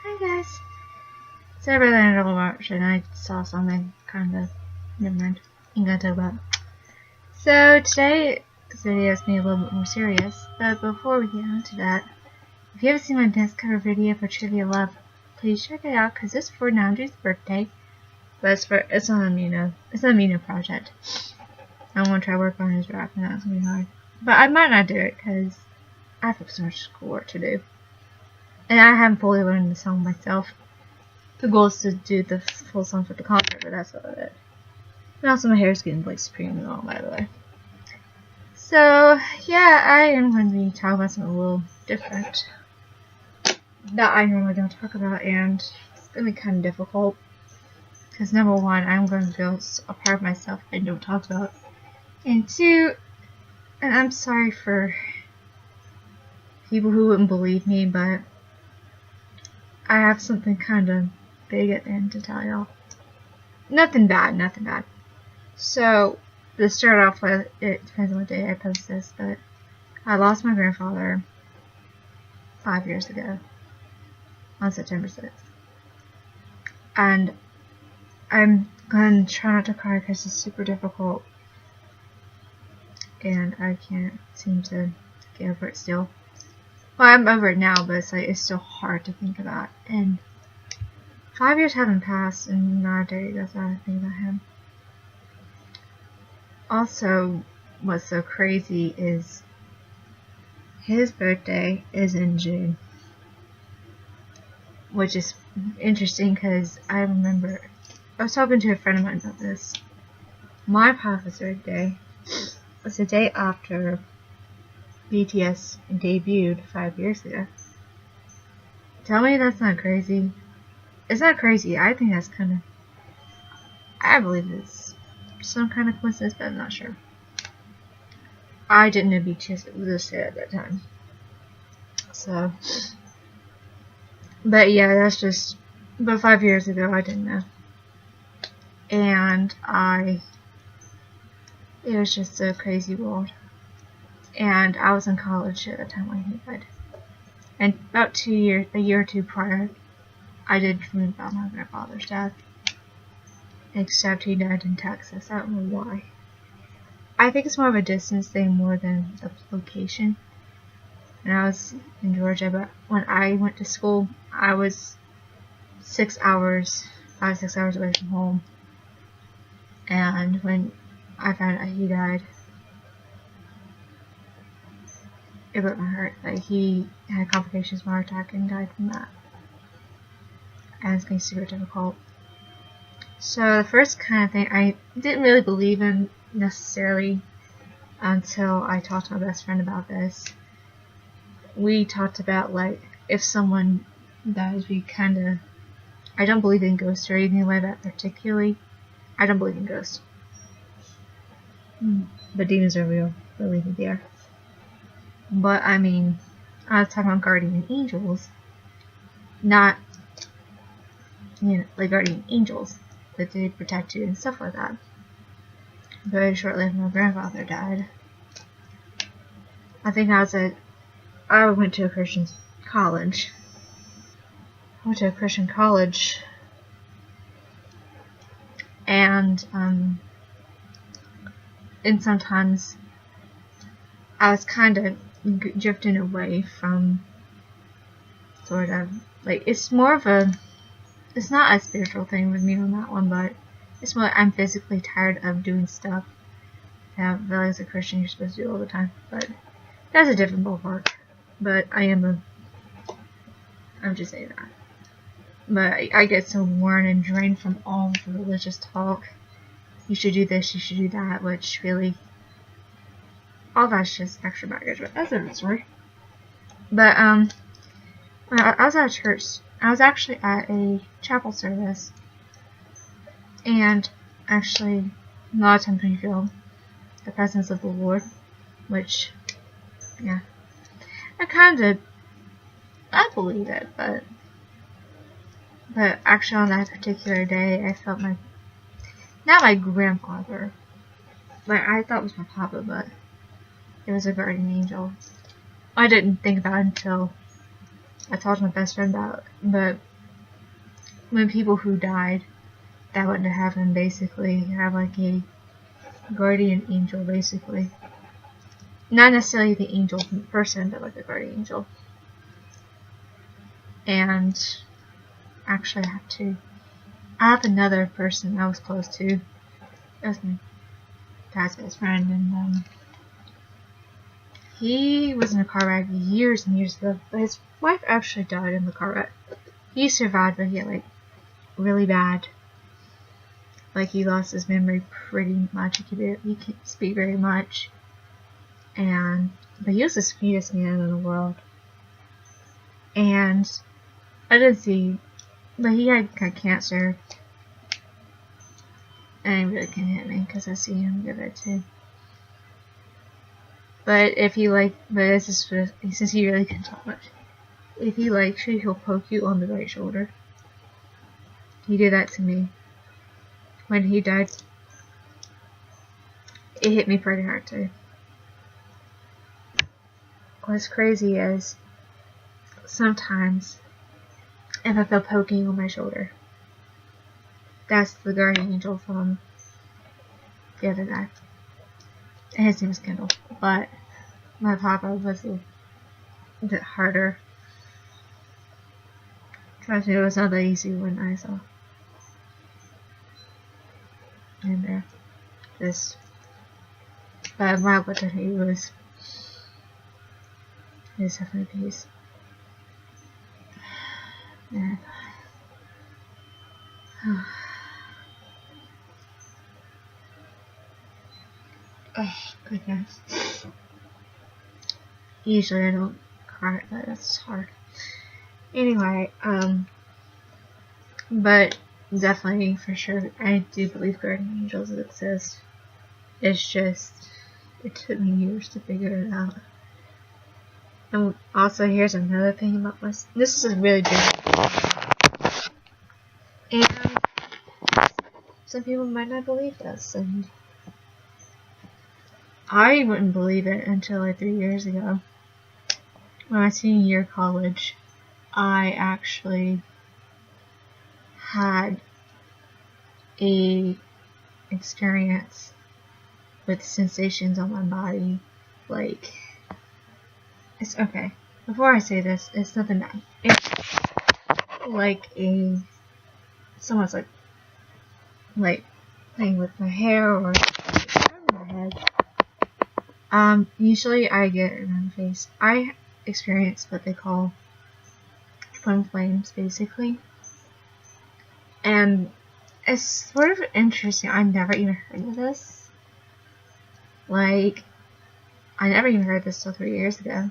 Hi guys. Sorry about that I watch and I saw something kinda never mind. I'm gonna talk about. So today's video is gonna be a little bit more serious, but before we get into that, if you haven't seen my dance cover video for Trivia Love, please check it out because it's for Namjoon's birthday. But it's not a Mino project. I'm gonna try to work on his rap and that's gonna be hard. But I might not do it because I have so much schoolwork to do. And I haven't fully learned the song myself. The goal is to do the full song for the concert, but that's about it. And also my hair is getting like supremely long, by the way. So yeah, I am going to be talking about something a little different that I normally don't talk about, and it's going to be kind of difficult. Because number one, I'm going to feel a part of myself I don't talk about. And two, and I'm sorry for people who wouldn't believe me, but I have something kind of big at the end to tell y'all. Nothing bad. So, to start off with, it depends on what day I post this, but I lost my grandfather 5 years ago on September 6th. And I'm going to try not to cry because it's super difficult and I can't seem to get over it still. Well, I'm over it now, but it's still hard to think about. And 5 years haven't passed and not a day goes by to think about him. Also, what's so crazy is his birthday is in June, which is interesting because I remember I was talking to a friend of mine about this. My papa's birthday was the day after BTS debuted 5 years ago. Tell me that's not crazy. It's not crazy. I think that's I believe it's some kind of coincidence, but I'm not sure. I didn't know BTS existed at that time. So, but yeah, but 5 years ago I didn't know. And it was just a crazy world. And I was in college at the time when he died. And about a year or two prior, I did read about my grandfather's death. Except he died in Texas. I don't know why. I think it's more of a distance thing more than the location. And I was in Georgia, but when I went to school, I was 5 to 6 hours away from home. And when I found out he died, it broke my heart. Like, he had complications from a heart attack and died from that. And it's going to be super difficult. So the first kind of thing I didn't really believe in necessarily until I talked to my best friend about this. We talked about, like, if someone dies, I don't believe in ghosts or anything like that particularly. I don't believe in ghosts. But demons are real. I believe that they are. But I mean, I was talking about guardian angels. Not, like guardian angels. That they protect you and stuff like that. Very shortly after my grandfather died, I think I went to a Christian college. And sometimes I was kind of drifting away from sort of, like, it's not a spiritual thing with me on that one, but it's more like I'm physically tired of doing stuff that as a Christian you're supposed to do all the time. But that's a different ballpark. But I'm just saying that. But I get so worn and drained from all the religious talk. You should do this, you should do that, which really, all that's just extra baggage. But that's a different story. But when I was at church, I was actually at a chapel service, and actually, a lot of times when you feel the presence of the Lord, which, yeah, I believe it, but actually on that particular day, I felt not my grandfather, like I thought it was my papa, but it was a guardian angel. I didn't think about it until I talked to my best friend about it, but when people who died that went to heaven basically have like a guardian angel, basically. Not necessarily the angel person, but like a guardian angel. And actually, I have another person I was close to. That's my dad's best friend, and he was in a car wreck years and years ago. But his wife actually died in the car wreck. He survived, but he had like really bad. Like he lost his memory pretty much. He can't speak very much. But he was the sweetest man in the world. And I did see, but he had cancer. And it really can hit me because I see him give it too. But if he but it's just since he really can talk much. If he likes you, he'll poke you on the right shoulder. He did that to me. When he died, it hit me pretty hard too. What's crazy is sometimes if I feel poking on my shoulder, that's the guardian angel from the other guy. And his name was Kendall. But my papa was a bit harder. Trust me, it was not that easy when I saw. And there. But my opportunity was definitely a piece. And oh goodness. Usually I don't cry, but that's hard. Anyway, but definitely for sure I do believe guardian angels exist. It's just it took me years to figure it out. And also here's another thing about this. This is a really big and some people might not believe this, and I wouldn't believe it until like 3 years ago. When I was senior year of college, I actually had a experience with sensations on my body. Like, it's okay. Before I say this, it's nothing bad. It's like someone's like playing with my hair or my head. Usually I get it on the face. I experience what they call twin flames, basically. And it's sort of interesting. I never even heard of this. Like, I never even heard this till 3 years ago.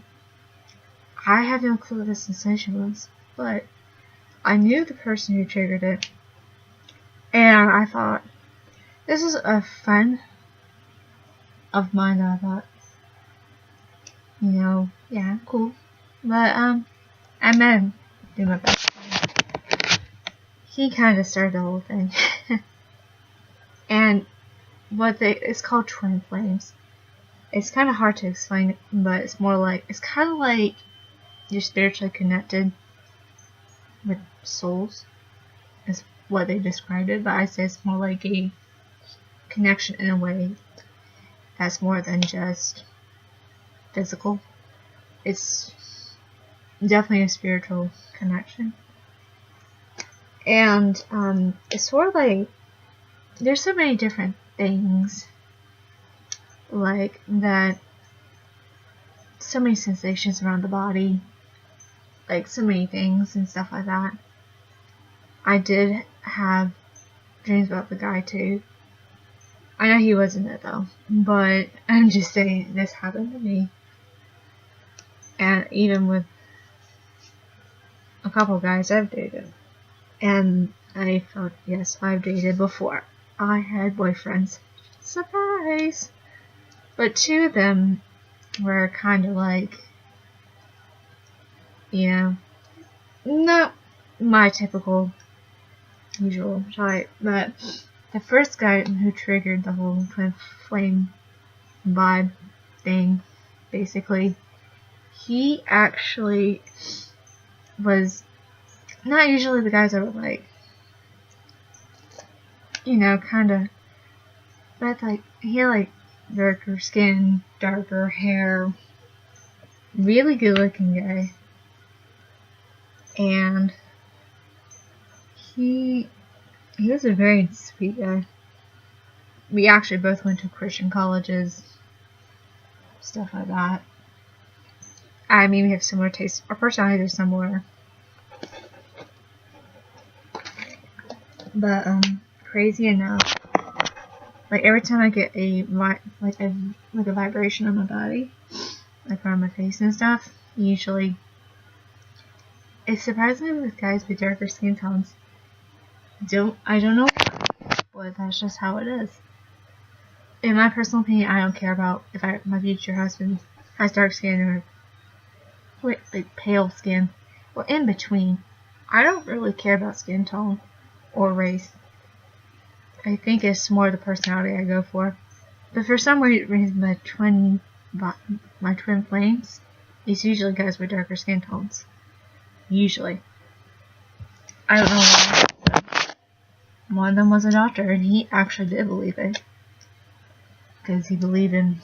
I have no clue what this sensation was, but I knew the person who triggered it. And I thought, this is a friend of mine that I thought, yeah, cool. But, I met him through my best friend. He kind of started the whole thing. And it's called twin flames. It's kind of hard to explain, but it's kind of like you're spiritually connected with souls, is what they described it, but I say it's more like a connection in a way that's more than just physical. It's definitely a spiritual connection. And it's sort of like there's so many different things like that, so many sensations around the body, like so many things and stuff like that. I did have dreams about the guy too. I know he wasn't it though, but I'm just saying this happened to me. And even with a couple guys I've dated. And I felt, yes, I've dated before. I had boyfriends. Surprise! But 2 of them were kind of like, not my typical usual type. But the first guy who triggered the whole twin flame vibe thing, basically, he actually was not usually the guys I would like. you know, kind of, but like, he had like darker skin, darker hair, really good looking guy. And he was a very sweet guy. We actually both went to Christian colleges, stuff like that. I mean, we have similar tastes. Our personalities are similar. But, crazy enough, like, every time I get a vibration on my body, like around my face and stuff, usually, it's surprising with guys with darker skin tones. I don't know why, but that's just how it is. In my personal opinion, I don't care about if my future husband has dark skin or like pale skin or in between. I don't really care about skin tone or race. I think it's more the personality I go for. But for some reason, my twin flames, it's usually guys with darker skin tones. Usually. I don't know why. One of them was a doctor, and he actually did believe it. Because he believed in,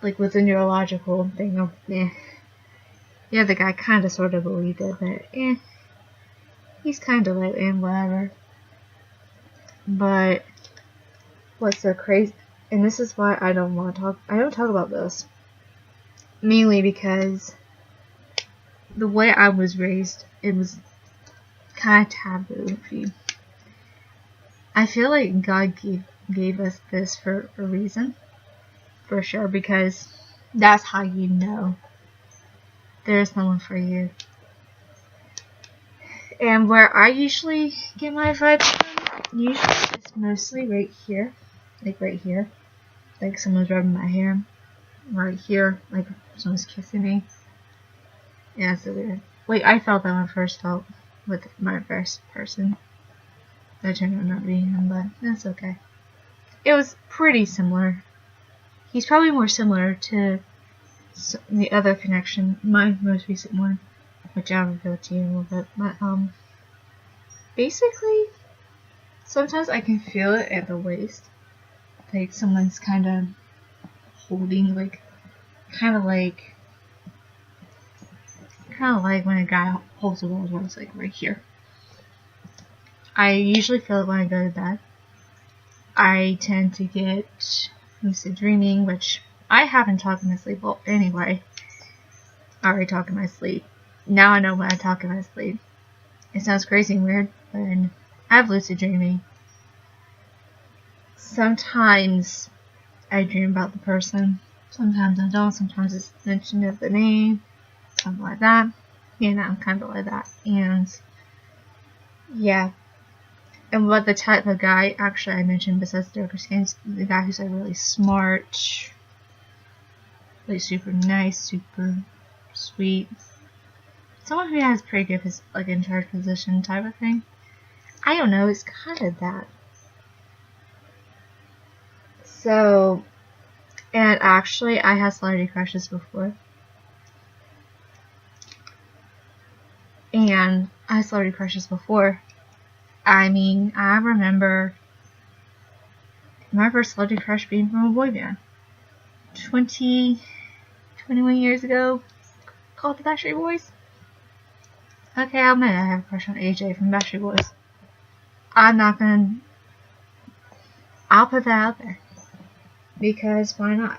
like, with the neurological thing of, yeah, the guy kind of sort of believed it, but, he's kind of like, whatever. But, what's so crazy, and this is why I don't talk about this. Mainly because the way I was raised, it was kind of taboo. I feel like God gave us this for a reason, for sure, because that's how you know there's someone for you. And where I usually get my vibes from, usually it's mostly right here, like someone's rubbing my hair, right here, like someone's kissing me. Yeah, it's so weird. Wait, I felt that when I first felt with my first person. That turned out not being him, but that's okay. It was pretty similar. He's probably more similar to the other connection, my most recent one, which I'll reveal to you in a little bit. But, basically, sometimes I can feel it at the waist. Like someone's kind of holding, like, kind of like when a guy holds a Rolls Royce, like right here. I usually feel it when I go to bed. I tend to get lucid dreaming, which I haven't talked in my sleep. Well, anyway, I already talk in my sleep. Now I know when I talk in my sleep. It sounds crazy and weird, but I have lucid dreaming. Sometimes I dream about the person. Sometimes I don't. Sometimes it's mention of the name. Something like that. You know, I'm kind of like that. And, yeah. And what the type of guy, actually I mentioned besides darker skin, the guy who's like really smart, like super nice, super sweet. Someone who has pretty good, like, in charge position type of thing. I don't know, it's kind of that. So, and actually I had celebrity crushes before. I mean, I remember my first celebrity crush being from a boy band. 21 years ago, called the Backstreet Boys. Okay, I'll admit I have a crush on AJ from Backstreet Boys. I'll put that out there. Because why not?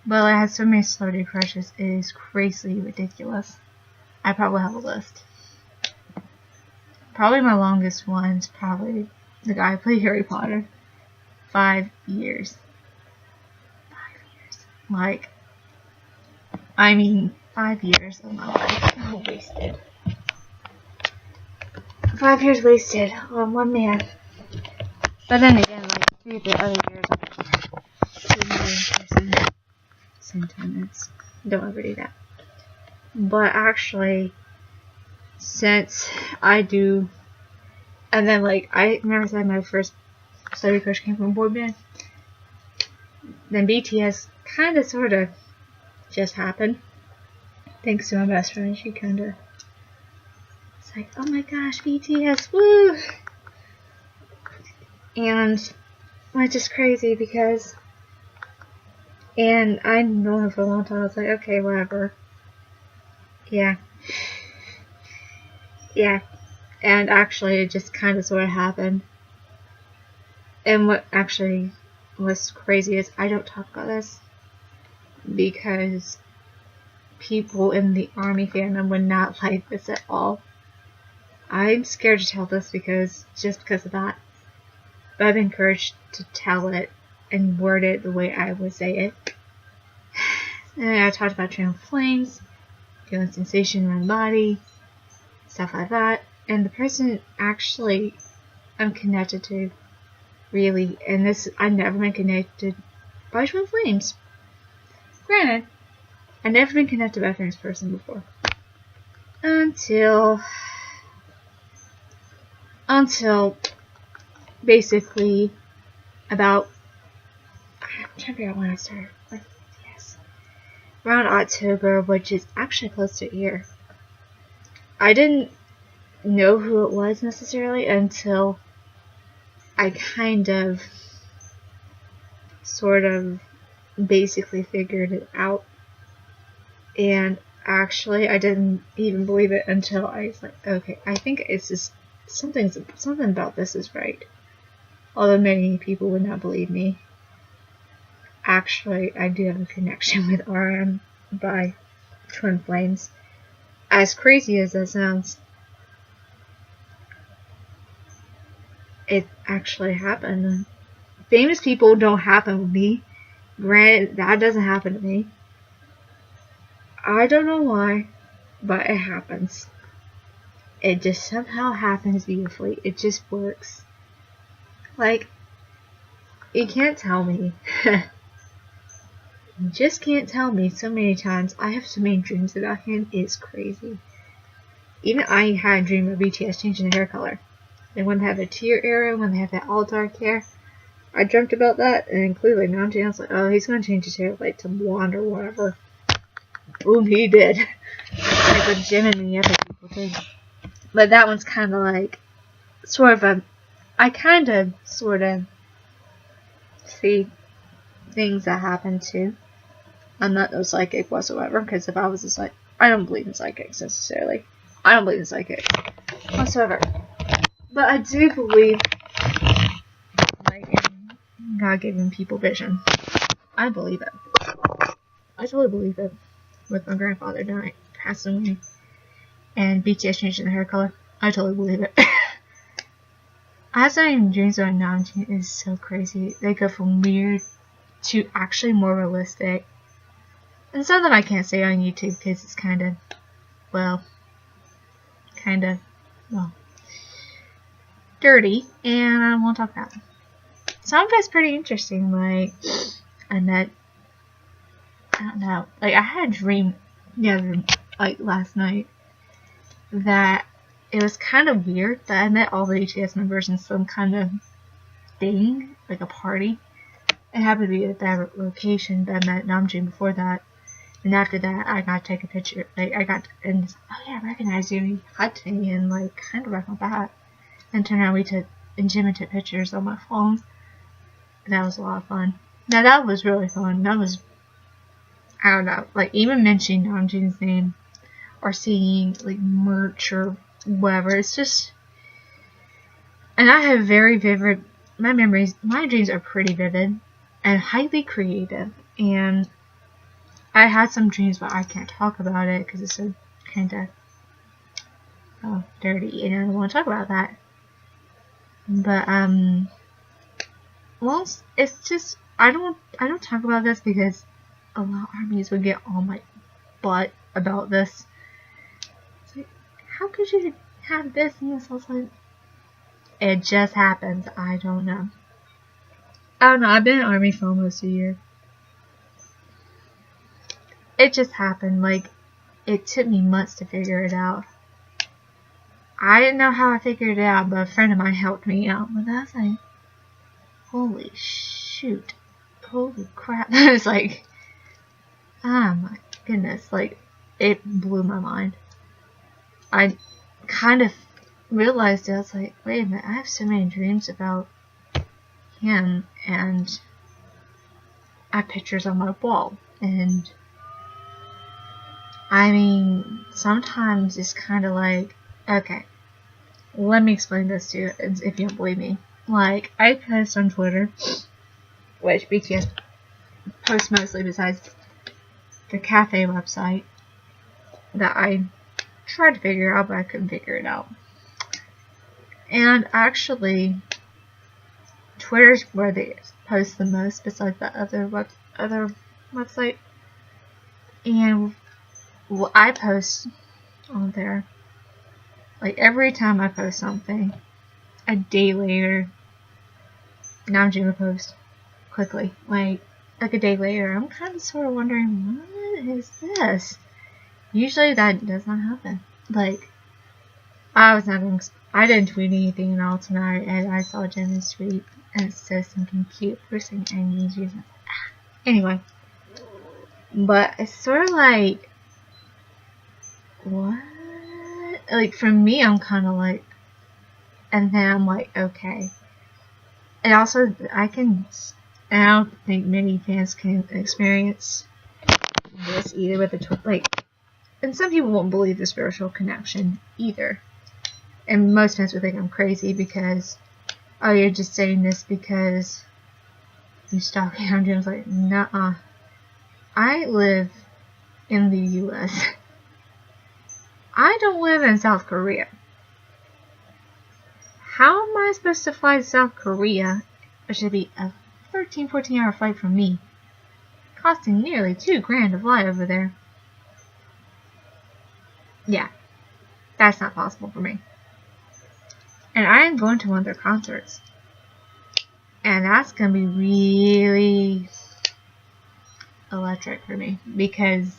But I had so many celebrity crushes, it is crazily ridiculous. I probably have a list. Probably my longest one's probably the guy who played Harry Potter. 5 years. 5 years. Like, I mean, 5 years of my life wasted. 5 years wasted on one man. But then again, like, 3 of the other years, same time, don't ever do that. But actually, since I do, and then, like, I remember saying my first celebrity crush came from a boy band. Then BTS kind of, sort of, just happened. Thanks to my best friend, she kind of, it's like, oh my gosh, BTS, woo! And which is crazy because, and I know him for a long time. I was like, okay, whatever. Yeah. Yeah. And actually, it just kind of sort of happened. And what actually was crazy is I don't talk about this because people in the Army fandom would not like this at all. I'm scared to tell this just because of that. But I've been encouraged to tell it and word it the way I would say it. And I talked about training flames, feeling sensation around the body, stuff like that. And the person actually I'm connected to, really, and this, I've never been connected by twin flames. Granted, I've never been connected by a famous person before. Until basically about, I'm trying to figure out when I started. Like, yes. Around October, which is actually close to a year. I didn't know who it was necessarily until I kind of, sort of, basically figured it out. And actually, I didn't even believe it until I was like, okay, I think it's just something about this is right. Although many people would not believe me. Actually, I do have a connection with RM by twin flames. As crazy as that sounds, it actually happened. Famous people don't happen with me. Granted, that doesn't happen to me. I don't know why, but it happens. It just somehow happens beautifully. It just works. Like, you can't tell me. You just can't tell me so many times. I have so many dreams about him. It's crazy. Even I had a dream of BTS changing their hair color. They want to have a tear era when they have that all dark hair. I dreamt about that, and clearly Namjoon was like, oh, he's going to change his hair like to blonde or whatever. Boom, he did. Like with Jim and the other people too. But that one's kind of like, I kind of, sort of, see things that happen too. I'm not no psychic whatsoever, because if I was a psychic, I don't believe in psychics necessarily. I don't believe in psychics whatsoever. But I do believe, like, in God giving people vision. I believe it. I totally believe it. With my grandfather dying, passing away, and BTS changing the hair color, I totally believe it. I have so many dreams about Namjoon. It's so crazy. They go from weird to actually more realistic. And some of them I can't say on YouTube because it's kind of, well, dirty, and I won't talk about it. Some of it's pretty interesting. Like, I don't know. Like, I had a dream last night that it was kind of weird that I met all the BTS members in some kind of thing, like a party. It happened to be at that location, but I met Namjoon before that. And after that, I got to take a picture. Like, oh yeah, I recognize you. He hugged me and, like, kind of right my back. And turned around, Jim took pictures on my phone. And that was a lot of fun. Now, that was really fun. That was, I don't know, like, even mentioning Namjoon's name or seeing, like, merch or whatever. It's just, and I have very vivid, my dreams are pretty vivid and highly creative. And I had some dreams, but I can't talk about it because it's so kind of dirty, and I don't want to talk about that. But well, it's just I don't talk about this because a lot of armies would get on my butt about this. It's like, how could you have this and this? I was like, it just happens. I don't know. I've been in army for almost a year. It just happened. Like, it took me months to figure it out. I didn't know how I figured it out, but a friend of mine helped me out. But I was like, holy shoot. Holy crap. I was like, oh my goodness. Like, it blew my mind. I kind of realized it. I was like, wait a minute, I have so many dreams about him, and I have pictures on my wall. And I mean, sometimes it's kind of like, okay, let me explain this to you if you don't believe me. Like, I post on Twitter, which BTS posts mostly besides the cafe website that I tried to figure out, but I couldn't figure it out. And actually, Twitter's where they post the most besides the other website. And I post on there. Like, every time I post something, a day later, Namjoon would post quickly. Like a day later, I'm kind of sort of wondering, what is this? Usually that does not happen. Like, I didn't tweet anything at all tonight, and I saw Jenna's tweet, and it's so something cute. First thing I need you. Anyway, but it's sort of like, what? Like, for me, I'm kind of like, and then I'm like, okay. And also, I don't think many fans can experience this either with the and some people won't believe the spiritual connection either. And most fans would think I'm crazy because, oh, you're just saying this because you stalk him. I was like, nuh-uh. I live in the U.S. I don't live in South Korea. How am I supposed to fly to South Korea, which should be a 14 hour flight from me, costing nearly $2,000 to fly over there? Yeah, that's not possible for me. And I am going to one of their concerts. And that's going to be really electric for me. Because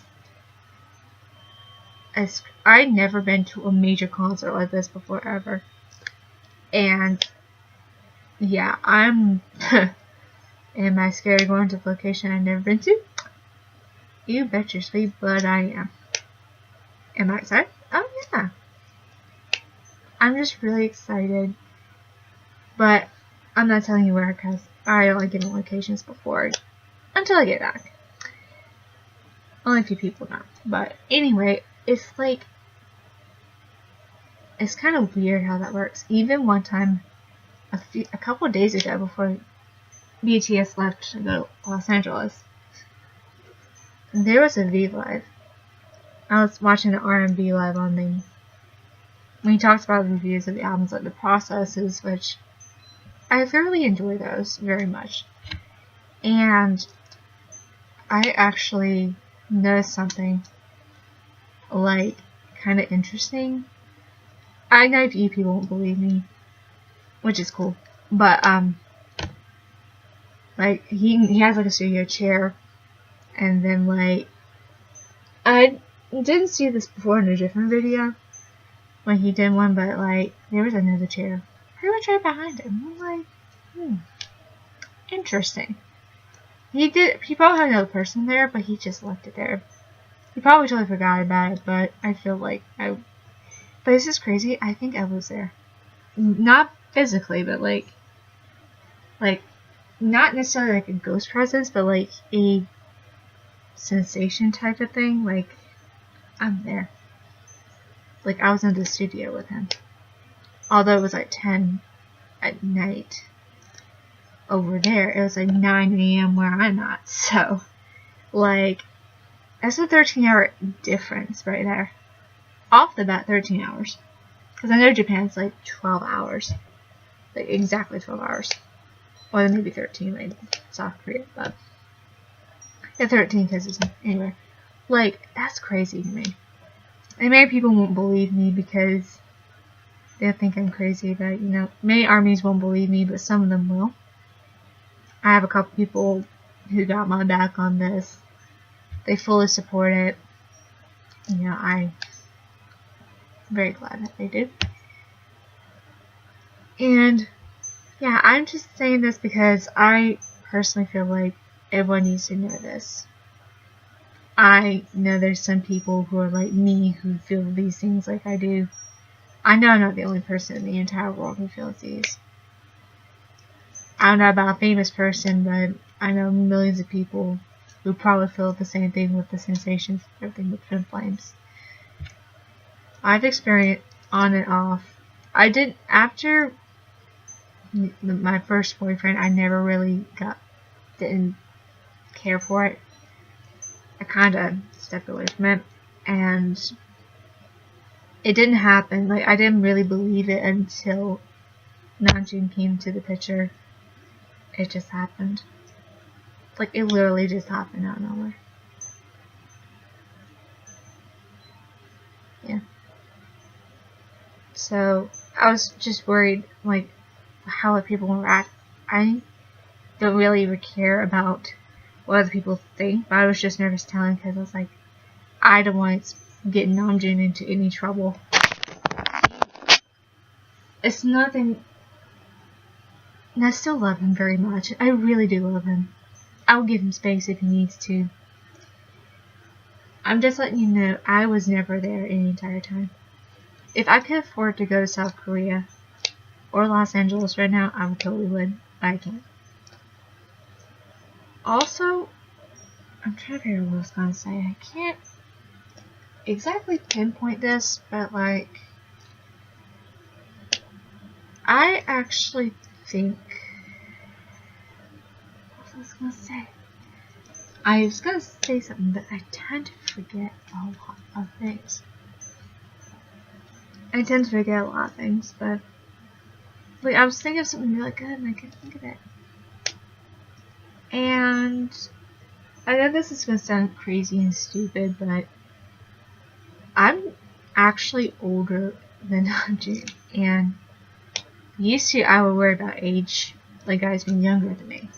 I'd never been to a major concert like this before, ever. And, yeah, am I scared of going to a location I've never been to? You bet your sweet butt I am. Am I excited? Oh, yeah. I'm just really excited, but I'm not telling you where because I don't like giving locations before until I get back. Only a few people know. But anyway, it's like, it's kind of weird how that works. Even one time, a couple of days ago before BTS left to go to Los Angeles, there was a V Live. I was watching the R&B Live on the when he talks about reviews of the albums, like the processes, which I thoroughly enjoy those very much. And I actually noticed something, like, kind of interesting. I know you people won't believe me, which is cool. But, like, he has, like, a studio chair, and then, like, I didn't see this before in a different video, when he did one, but, like, there was another chair pretty much right behind him. I'm like, interesting. He probably had another person there, but he just left it there. He probably totally forgot about it, but I feel like but this is crazy, I think I was there. Not physically, but, like, not necessarily like a ghost presence, but, like, a sensation type of thing, like, I'm there. Like, I was in the studio with him. Although it was like 10 at night. Over there, it was like 9 a.m. where I'm at. So, like, that's a 13-hour difference right there. Off the bat, 13 hours. Because I know Japan's like 12 hours. Like, exactly 12 hours. Or maybe 13, like South Korea. But, yeah, 13 because it's, anyway. Like, that's crazy to me. And many people won't believe me because they'll think I'm crazy, but, you know, many armies won't believe me, but some of them will. I have a couple people who got my back on this. They fully support it. You know, I'm very glad that they did. And, yeah, I'm just saying this because I personally feel like everyone needs to know this. I know there's some people who are like me who feel these things like I do. I know I'm not the only person in the entire world who feels these. I don't know about a famous person, but I know millions of people who probably feel the same thing with the sensations, everything with twin flames. I've experienced on and off. I did after my first boyfriend. I never really didn't care for it. I kind of stepped away from it, and it didn't happen. Like, I didn't really believe it until Namjoon came to the picture. It just happened. Like, it literally just happened out of nowhere. Yeah. So, I was just worried, like, how other people react. I don't really ever care about what other people think, but I was just nervous telling because I was like, I don't want to get Namjoon into any trouble. It's nothing. And I still love him very much. I really do love him. I'll give him space if he needs to. I'm just letting you know I was never there any entire time. If I could afford to go to South Korea or Los Angeles right now, I totally would. But I can't. Also, I'm trying to figure out what I was going to say. I can't exactly pinpoint this, but like, I actually think, what was I going to say? I was going to say something, but I tend to forget a lot of things. But like, I was thinking of something really good and I couldn't think of it. And I know this is going to sound crazy and stupid, but I'm actually older than Namjoon, and used to I would worry about age, like guys being younger than me.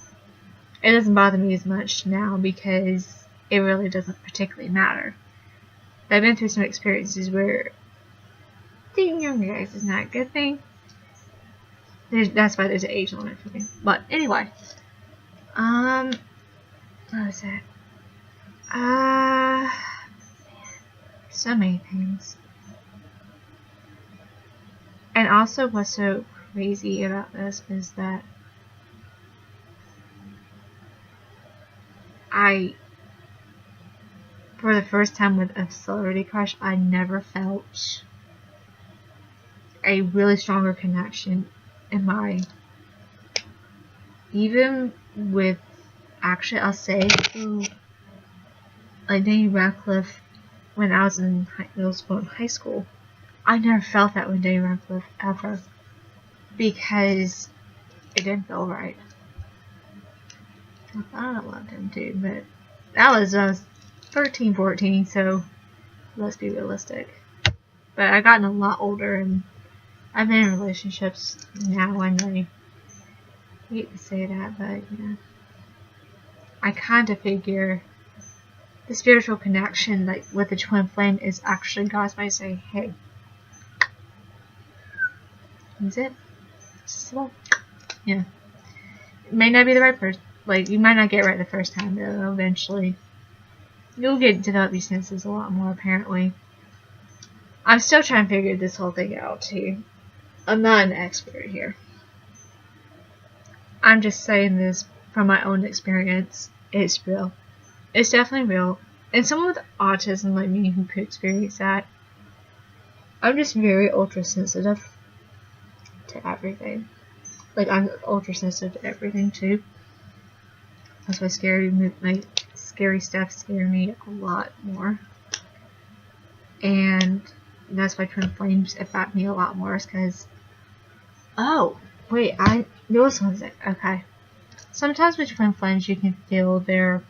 It doesn't bother me as much now because it really doesn't particularly matter. But I've been through some experiences where dating younger guys is not a good thing. That's why there's an age limit for me. But anyway, what was that? So many things. And also, what's so crazy about this is that for the first time with a celebrity crush, I never felt a really stronger connection in my, even with, actually I'll say, like Danny Radcliffe when I was in middle school and high school. I never felt that with Danny Radcliffe ever because it didn't feel right. I thought I loved him too, but that was 13, 14, so let's be realistic. But I've gotten a lot older and I've been in relationships now, and I hate to say that, but yeah. I kind of figure the spiritual connection, like with the twin flame, is actually God's way to say, hey, is it? So, yeah. It may not be the right person. Like, you might not get it right the first time, but eventually you'll develop your senses a lot more, apparently. I'm still trying to figure this whole thing out, too. I'm not an expert here. I'm just saying this from my own experience. It's real. It's definitely real. And someone with autism like me who could experience that, I'm just very ultra sensitive to everything. Like, I'm ultra sensitive to everything, too. That's why scary stuff scare me a lot more. And that's why twin flames affect me a lot more, is because, oh, wait, I knew something. Okay. Sometimes with twin flames, you can feel their,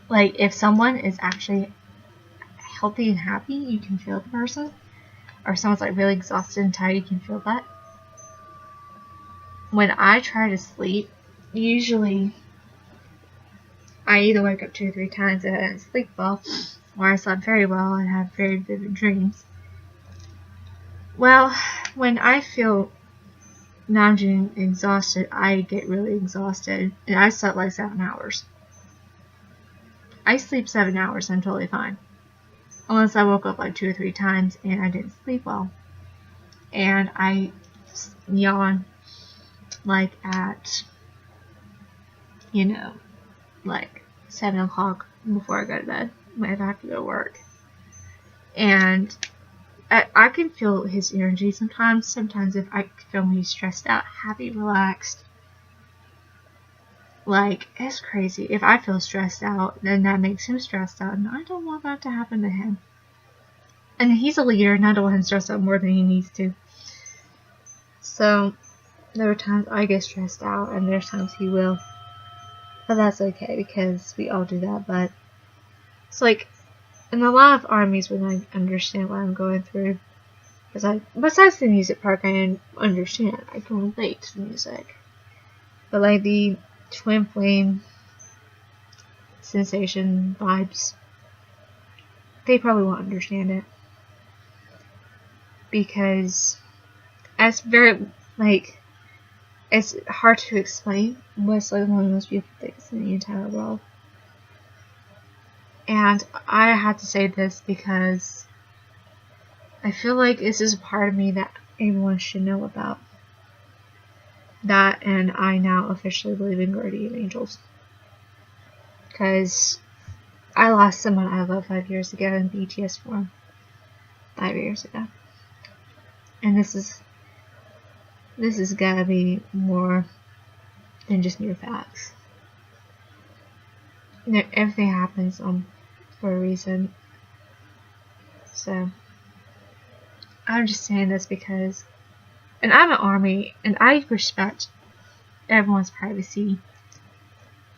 like, if someone is actually healthy and happy, you can feel the person. Or someone's, like, really exhausted and tired, you can feel that. When I try to sleep, usually I either wake up 2 or 3 times and I didn't sleep well, or I slept very well and have very vivid dreams. Well, when I feel Namjoon exhausted, I get really exhausted, and I slept like 7 hours. I sleep 7 hours, I'm totally fine. Unless I woke up like 2 or 3 times and I didn't sleep well. And I yawn. like at, you know, like 7 o'clock before I go to bed, if I have to go to work. And I can feel his energy sometimes. Sometimes if I feel when he's stressed out, happy, relaxed. Like, it's crazy. If I feel stressed out, then that makes him stressed out, and I don't want that to happen to him. And he's a leader, and I don't want him stressed out more than he needs to. So, there are times I get stressed out, and there's times he will. But that's okay, because we all do that. But it's like, in a lot of armies when I understand what I'm going through, because besides the music part, I understand. I can relate to the music. But like the twin flame sensation vibes, they probably won't understand it. Because it's very, like, it's hard to explain, but it's like one of the most beautiful things in the entire world. And I had to say this because I feel like this is a part of me that everyone should know about. That, and I now officially believe in guardian angels. Because I lost someone I loved 5 years ago in BTS form. 5 years ago. And this is gotta be more than just mere facts. You know, everything happens for a reason. So, I'm just saying this because, and I'm an army, and I respect everyone's privacy.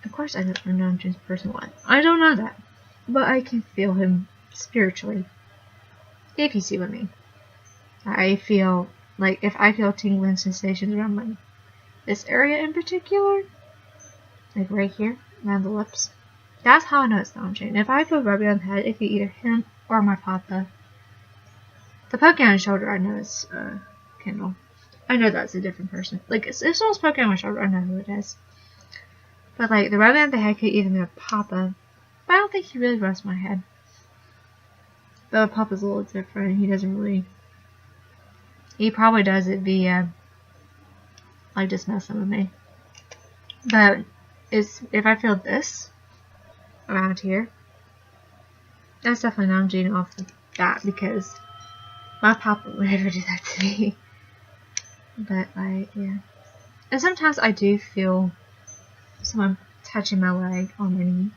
Of course, I don't know Joon's personal life. I don't know that, but I can feel him spiritually. If you see what I mean. I feel like if I feel tingling sensations around this area in particular, like right here, around the lips, that's how I know it's Namjoon. If I feel rubbing on the head, it could be either him or my papa. The poking on the shoulder, I know it's Kendall. I know that's a different person. Like, if someone's poking on my shoulder, I know who it is. But like, the rubbing on the head could either be papa, but I don't think he really rubs my head. But papa's a little different. He doesn't really. He probably does it via, like, just messing with me. But if I feel this around here, that's definitely Namjoon off the bat, because my papa would never do that to me. But like, yeah. And sometimes I do feel someone touching my leg on my knee.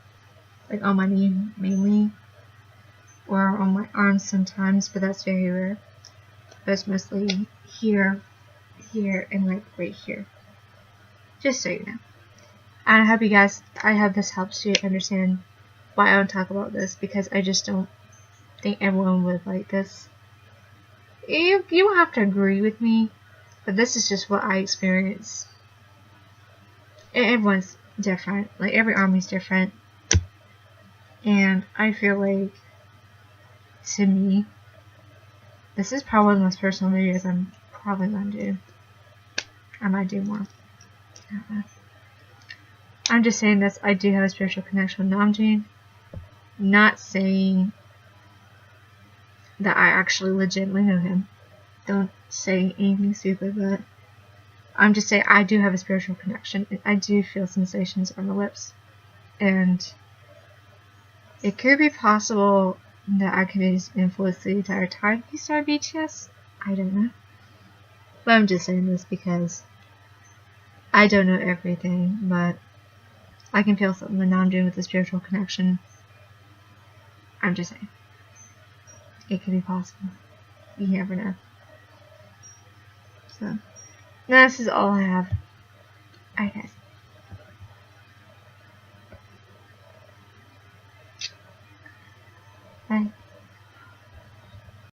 Like on my knee mainly. Or on my arms sometimes, but that's very rare. But it's mostly here, and like right here. Just so you know. And I hope this helps you understand why I don't talk about this, because I just don't think everyone would like this. You don't have to agree with me, but this is just what I experience. And everyone's different. Like, every army's different. And I feel like, to me, this is probably one of the most personal videos I'm probably going to do. I might do more. I don't know. I'm just saying this. I do have a spiritual connection with Namjoon. Not saying that I actually legitimately know him. Don't say anything stupid, but I'm just saying I do have a spiritual connection. I do feel sensations on the lips. And it could be possible that I could be influenced the entire time he started BTS. I don't know. But I'm just saying this because I don't know everything, but I can feel something with Namjoon with a spiritual connection. I'm just saying. It could be possible. You never know. So, this is all I have. Alright guys.